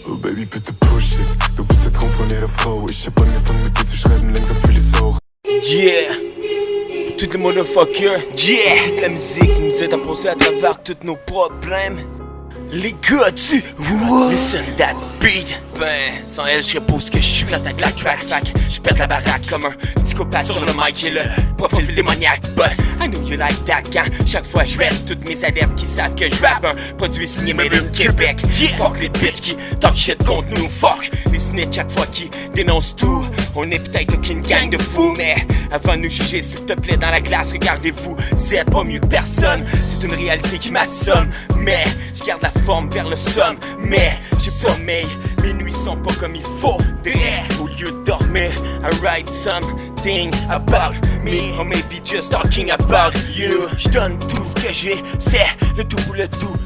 Oh Baby, bitte push it. Du bist der Traum von jeder Frau. Ich hab angefangen mit dir zu schreiben, langsam fühl ich's auch. Yeah! Tous les motherfuckers, yeah! Toute la musique qui nous aide à passer à travers tous nos problèmes. Les gars, listen that beat. Ben, sans elle, je serais pas où que je suis. J'attaque la track, je pète la baraque comme un psychopathe sur le mic. J'ai le profil démoniaque, but I know you like that quand chaque fois je rap. Toutes mes adeptes qui savent que je rappe un produit signé made in Québec. Fuck les bitches qui talk shit contre nous, fuck les snitch chaque fois qui dénoncent tout. On est peut-être aucune gang de fous, mais avant de nous juger, s'il te plaît, dans la glace, regardez-vous. Vous êtes pas mieux que personne, c'est une réalité qui m'assomme. Mais je garde la forme vers le somme, mais j'ai sommeil. Mes nuits sont pas comme il faudrait. Au lieu de dormir, I write something about me, or maybe just talking about you. J'donne tout ce que j'ai, c'est le tout pour le tout.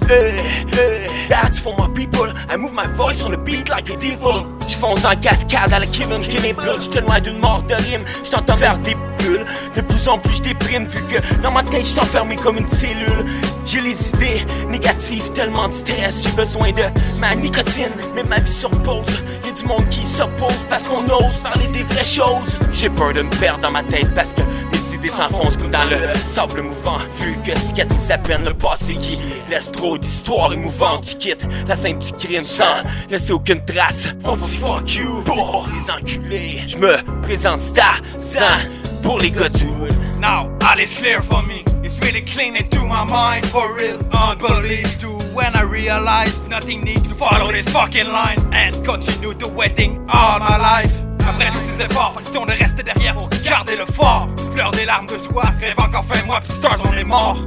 That's for my people. I move my voice on the beat like a devil. J'fonce dans la cascade à la Kevin Killing Blood. J'te loin d'une mort de rime, j't'entends faire des bulles. De plus en plus j'déprime vu que dans ma tête j'suis enfermé comme une cellule. J'ai les idées négatives, tellement de stress. J'ai besoin de ma nicotine, mais ma vie sur pause. Y'a du monde qui s'oppose parce qu'on ose parler des vraies choses. J'ai peur de me perdre dans ma tête parce que mes idées s'enfoncent comme dans le sable mouvant. Vu que cicatrise à peine le passé qui laisse trop d'histoires émouvantes. J'quitte la scène du crime sans laisser aucune trace. Fuck you pour les enculés. J'me présente Starzan pour les gars du hood. Now, all is clear for me. It's really clean into my mind, for real. Unbelief too when I realize nothing needs to follow this fucking line and continue the waiting all my life. Après tous ces efforts, position de rester derrière pour garder le fort. Tu pleures des larmes de joie, rêve encore fin moi pis stars on est mort.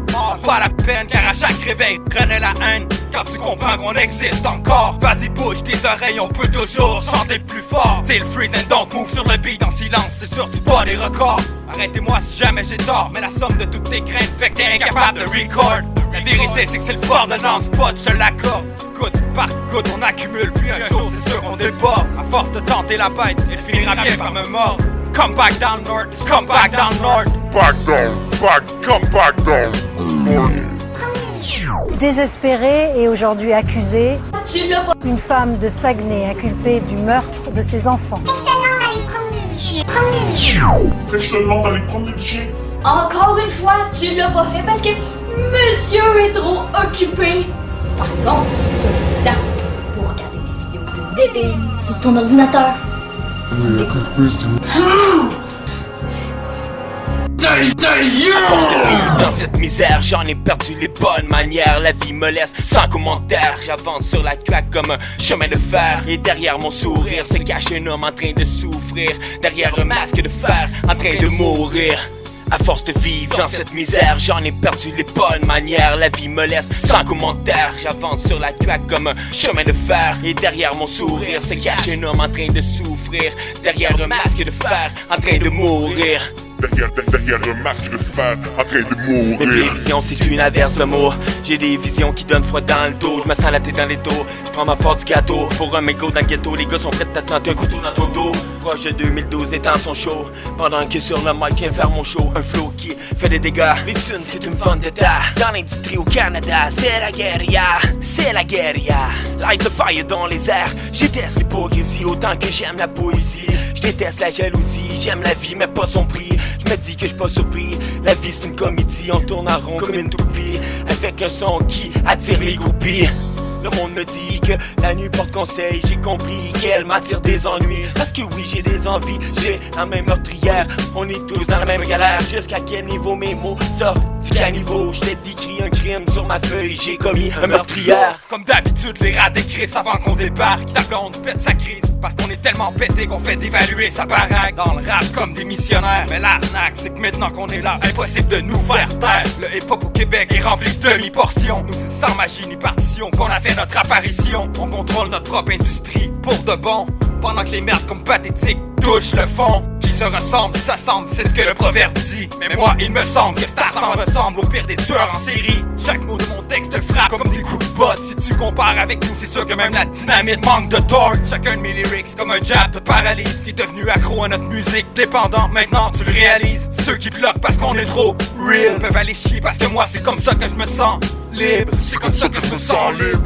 Pas la peine car à chaque réveil prenait la haine. Quand tu comprends qu'on existe encore, vas-y bouge tes oreilles, on peut toujours chanter plus fort. Still freeze and don't move sur le beat en silence, c'est sûr tu bats des records. Arrêtez-moi si jamais j'ai tort, mais la somme de toutes tes craintes fait que t'es incapable de record. La vérité c'est que c'est le bord de non-spot, je l'accorde. Goutte par goutte on accumule, puis un jour c'est sûr qu'on déborde. À force de tenter la bête, elle finira bien par me mordre. Come back down north, come back down north. Come back down, north. Désespérée et aujourd'hui accusée, une femme de Saguenay inculpée du meurtre de ses enfants. Je te demande d'aller prendre une chien. Encore une fois, tu l'as pas fait parce que monsieur est trop occupé. Par contre, t'as du temps pour regarder des vidéos de Dédé sur ton ordinateur. À force de vivre dans cette misère, j'en ai perdu les bonnes manières. La vie me laisse sans commentaire. J'avance sur la track comme un chemin de fer. Et derrière mon sourire se cache un homme en train de souffrir. Derrière un masque de fer, en train de mourir. À force de vivre dans cette misère, j'en ai perdu les bonnes manières. La vie me laisse sans commentaire. J'avance sur la track comme un chemin de fer. Et derrière mon sourire se cache un homme en train de souffrir. Derrière un masque de fer, en train de mourir. Derrière un masque de fer, en train de mourir. Mes visions, c'est une averse de mots. J'ai des visions qui donnent froid dans le dos. Je me sens la tête dans les dos. Je prends ma part du gâteau. Pour un mégot dans le ghetto, les gars sont prêts à t'attendre un couteau dans ton dos. Proche de 2012, les temps sont chauds. Pendant que sur le mic, viens faire mon show. Un flow qui fait des dégâts. Les thunes, c'est une vendetta. Dans l'industrie au Canada, c'est la guérilla. C'est la guérilla. Light the fire dans les airs. Je déteste l'hypocrisie autant que j'aime la poésie. Je déteste la jalousie. J'aime la vie, mais pas son prix. Je me dis que je suis pas surpris. La vie c'est une comédie, on tourne en rond comme une toupie. Avec un son qui attire les groupies. Le monde me dit que la nuit porte conseil. J'ai compris qu'elle m'attire des ennuis. Parce que oui j'ai des envies, j'ai la même meurtrière. On est tous dans la même galère. Jusqu'à quel niveau mes mots sortent du caniveau. Je t'ai décrit un crime sur ma feuille. J'ai commis un meurtrière. Comme d'habitude les rats décrissent avant qu'on débarque. Ta blonde pète sa crise parce qu'on est tellement pété qu'on fait dévaluer sa baraque. Dans le rap comme des missionnaires. Mais l'arnaque c'est que maintenant qu'on est là, impossible de nous faire taire. Le hip-hop au Québec est rempli de demi-portions. Nous c'est sans magie ni partition qu'on a fait notre apparition. On contrôle notre propre industrie pour de bon. Pendant que les merdes comme pathétiques touchent le fond. Qui qui se ressemblent, s'assemblent, c'est ce que le proverbe dit. Mais moi, il me semble que Star s'en ressemble au pire des tueurs en série. Chaque mot de mon texte te frappe comme des coups de botte. Si tu compares avec nous, c'est sûr que même la dynamite manque de torque. Chacun de mes lyrics comme un jab te paralyse. T'es devenu accro à notre musique, dépendant, maintenant tu le réalises. Ceux qui bloquent parce qu'on est trop real peuvent aller chier parce que moi c'est comme ça que je me sens libre. C'est comme ça que je me sens libre.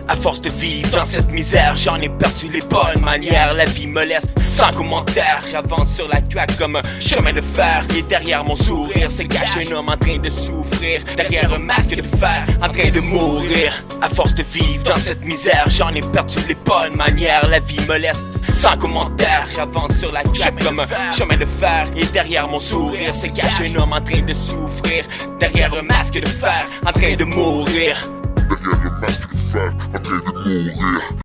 À force de vivre dans cette misère, j'en ai perdu les bonnes manières. La vie me laisse sans commentaire. J'avance sur la traque comme un chemin de fer. Et derrière mon sourire se cache un homme en train de souffrir. Derrière un masque de fer, en train de mourir. À force de vivre dans cette misère, j'en ai perdu les bonnes manières. La vie me laisse sans commentaire. J'avance sur la traque comme un chemin de fer. Et derrière mon sourire se cache un homme en train de souffrir. Derrière un masque de fer, en train de mourir. Derrière le masque de fer, en train de mourir.